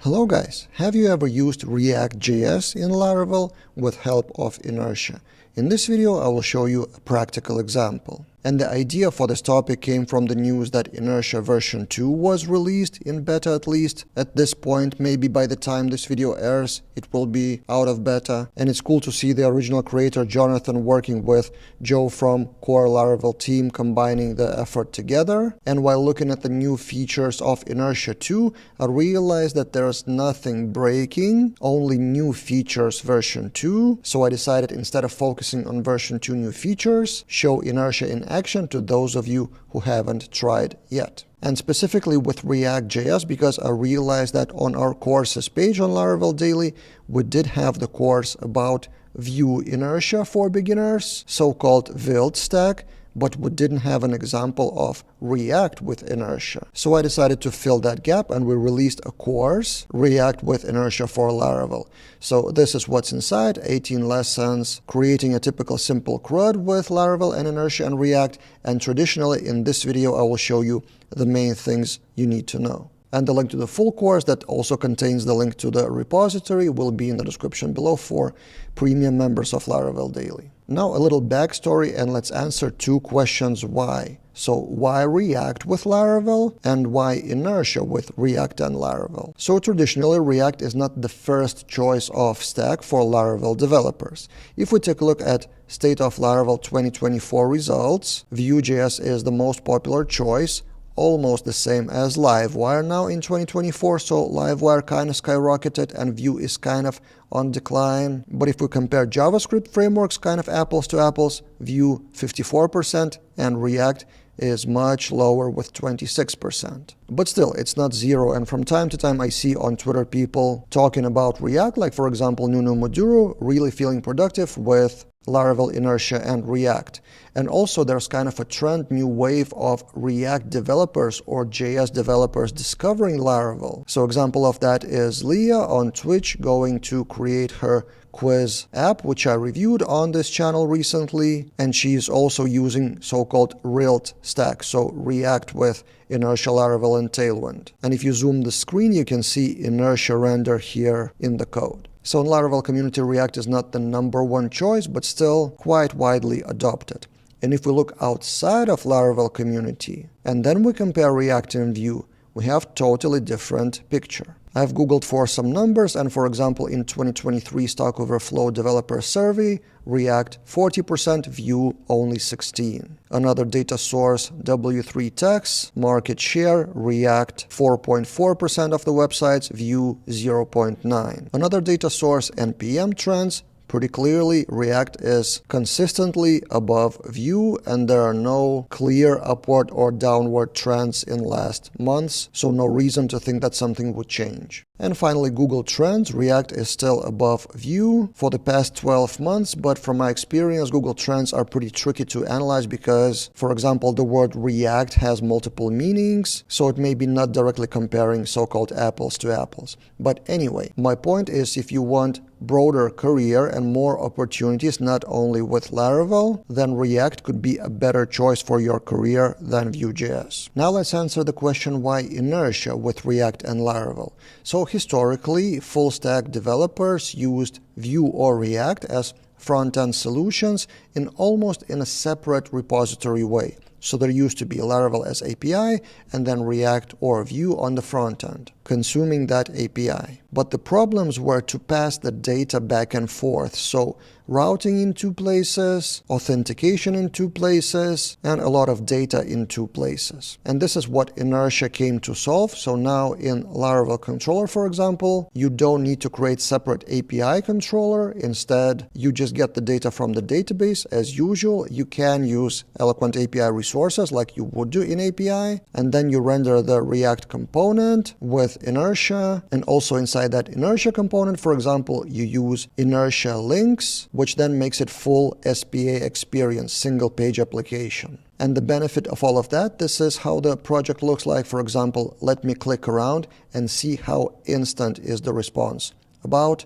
Hello guys, have you ever used React.js in Laravel with help of Inertia? In this video I will show you a practical example. And the idea for this topic came from the news that Inertia version 2 was released, in beta at least. At this point, maybe by the time this video airs, it will be out of beta. And it's cool to see the original creator Jonathan working with Joe from core Laravel team combining the effort together. And while looking at the new features of Inertia 2, I realized that there's nothing breaking, only new features version 2. So I decided instead of focusing on version 2 new features, show Inertia in action to those of you who haven't tried yet. And specifically with React.js, because I realized that on our courses page on Laravel Daily, we did have the course about Vue inertia for beginners, so-called Wild stack, but we didn't have an example of React with inertia. So I decided to fill that gap and we released a course, React with Inertia for Laravel. So this is what's inside, 18 lessons, creating a typical simple CRUD with Laravel and Inertia and React. And traditionally in this video, I will show you the main things you need to know. And the link to the full course that also contains the link to the repository will be in the description below for premium members of Laravel Daily. Now a little backstory and let's answer two questions why. So why React with Laravel and why Inertia with React and Laravel? So traditionally React is not the first choice of stack for Laravel developers. If we take a look at State of Laravel 2024 results, Vue.js is the most popular choice, almost the same as Livewire now in 2024, so Livewire kind of skyrocketed and Vue is kind of on decline. But if we compare JavaScript frameworks, kind of apples to apples, Vue 54% and React is much lower with 26%. But still, it's not zero, and from time to time I see on Twitter people talking about React, like for example Nuno Maduro really feeling productive with Laravel, Inertia, and React. And also there's kind of a trend, new wave of React developers or JS developers discovering Laravel. So example of that is Leah on Twitch going to create her quiz app, which I reviewed on this channel recently. And she's also using so-called RILT stack, so React with Inertia, Laravel, and Tailwind. And if you zoom the screen, you can see Inertia render here in the code. So in Laravel community, React is not the #1 choice, but still quite widely adopted. And if we look outside of Laravel community, and then we compare React and Vue, we have totally different picture. I've Googled for some numbers, and for example, in 2023 Stack Overflow developer survey, React 40%, Vue only 16%. Another data source, W3Techs, market share, React 4.4% of the websites, Vue 0.9%. Another data source, NPM trends, pretty clearly React is consistently above Vue and there are no clear upward or downward trends in last months, so no reason to think that something would change. And finally, Google Trends, React is still above Vue for the past 12 months, but from my experience, Google Trends are pretty tricky to analyze because, for example, the word React has multiple meanings, so it may be not directly comparing so-called apples to apples. But anyway, my point is if you want broader career and more opportunities, not only with Laravel, then React could be a better choice for your career than Vue.js. Now let's answer the question why Inertia with React and Laravel. So historically, full-stack developers used Vue or React as front-end solutions almost in a separate repository way. So there used to be Laravel as API and then React or Vue on the front end, consuming that API. But the problems were to pass the data back and forth. So routing in two places, authentication in two places, and a lot of data in two places. And this is what Inertia came to solve. So now in Laravel controller, for example, you don't need to create separate API controller. Instead, you just get the data from the database as usual. You can use Eloquent API resources like you would do in API, and then you render the React component with Inertia, and also inside that Inertia component, for example, you use Inertia links, which then makes it full SPA experience, single page application. And the benefit of all of that, this is how the project looks like. For example, let me click around and see how instant is the response. About,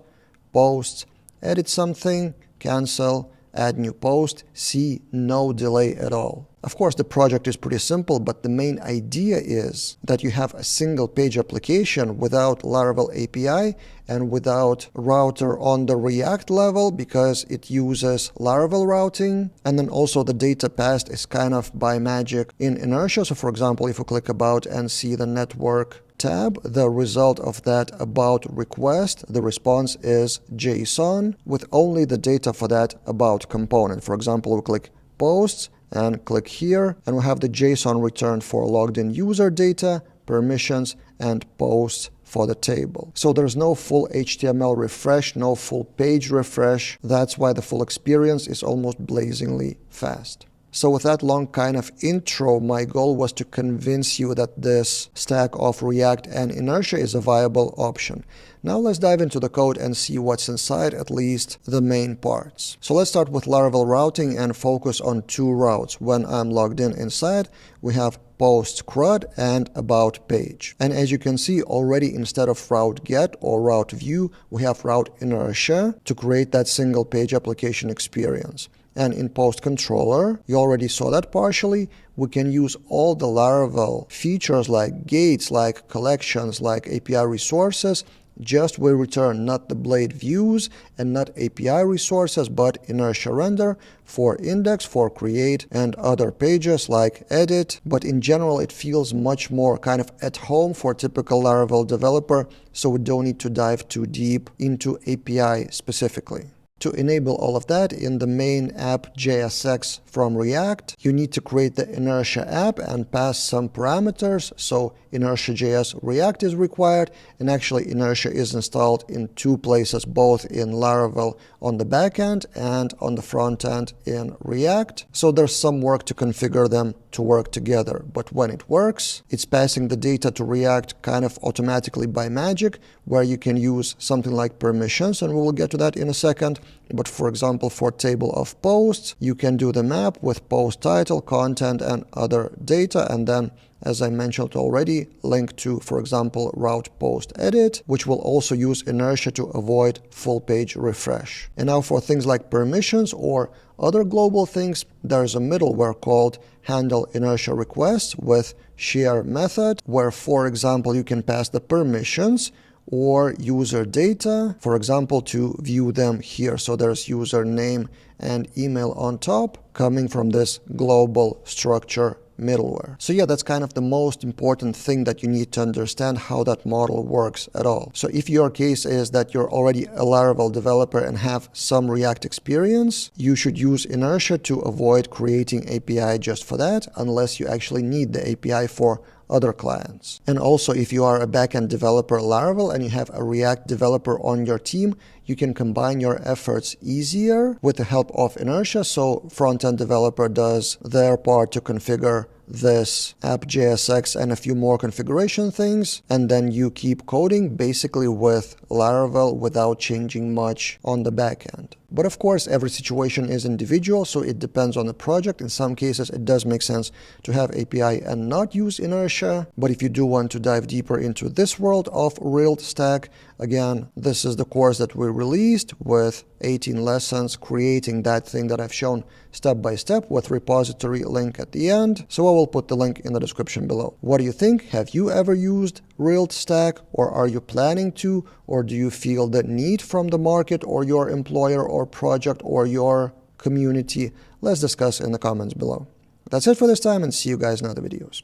posts, edit something, cancel, add new post, see no delay at all. Of course, the project is pretty simple, but the main idea is that you have a single page application without Laravel API and without router on the React level because it uses Laravel routing. And then also the data passed is kind of by magic in Inertia. So for example, if you click About and see the network tab, the result of that about request, the response is JSON with only the data for that about component. For example, we click Posts and click here, and we have the JSON returned for logged in user data, permissions, and posts for the table. So there's no full HTML refresh, no full page refresh. That's why the full experience is almost blazingly fast. So with that long kind of intro, my goal was to convince you that this stack of React and Inertia is a viable option. Now let's dive into the code and see what's inside, at least the main parts. So let's start with Laravel routing and focus on two routes. When I'm logged in inside, we have post CRUD and about page. And as you can see already, instead of route get or route view, we have route inertia to create that single page application experience. And in post controller, you already saw that partially, we can use all the Laravel features like gates, like collections, like API resources. Just we return not the blade views and not API resources, but inertia render for index, for create, and other pages like edit. But in general, it feels much more kind of at home for typical Laravel developer, so we don't need to dive too deep into API specifically. To enable all of that in the main app JSX from React, you need to create the Inertia app and pass some parameters. So Inertia.js React is required, and actually Inertia is installed in two places, both in Laravel on the backend and on the front end in React. So there's some work to configure them to work together. But when it works, it's passing the data to React kind of automatically by magic, where you can use something like permissions, and we will get to that in a second. But for example, for table of posts, you can do the map with post title, content, and other data, and then, as I mentioned already, link to, for example, route post edit, which will also use inertia to avoid full page refresh. And now for things like permissions or other global things, there's a middleware called handle inertia requests with share method, where, for example, you can pass the permissions or user data, for example, to view them here. So there's username and email on top coming from this global structure middleware. So yeah, that's kind of the most important thing that you need to understand how that model works at all. So if your case is that you're already a Laravel developer and have some React experience, you should use Inertia to avoid creating API just for that, unless you actually need the API for other clients. And also, if you are a backend developer Laravel and you have a React developer on your team, you can combine your efforts easier with the help of Inertia. So front-end developer does their part to configure this app JSX and a few more configuration things, and then you keep coding basically with Laravel without changing much on the backend. But of course, every situation is individual, so it depends on the project. In some cases, it does make sense to have API and not use Inertia. But if you do want to dive deeper into this world of React stack, again, this is the course that we released with 18 lessons creating that thing that I've shown step by step with repository link at the end. So I will put the link in the description below. What do you think? Have you ever used React stack, or are you planning to, or do you feel the need from the market or your employer or project or your community? Let's discuss in the comments below. That's it for this time, and see you guys in other videos.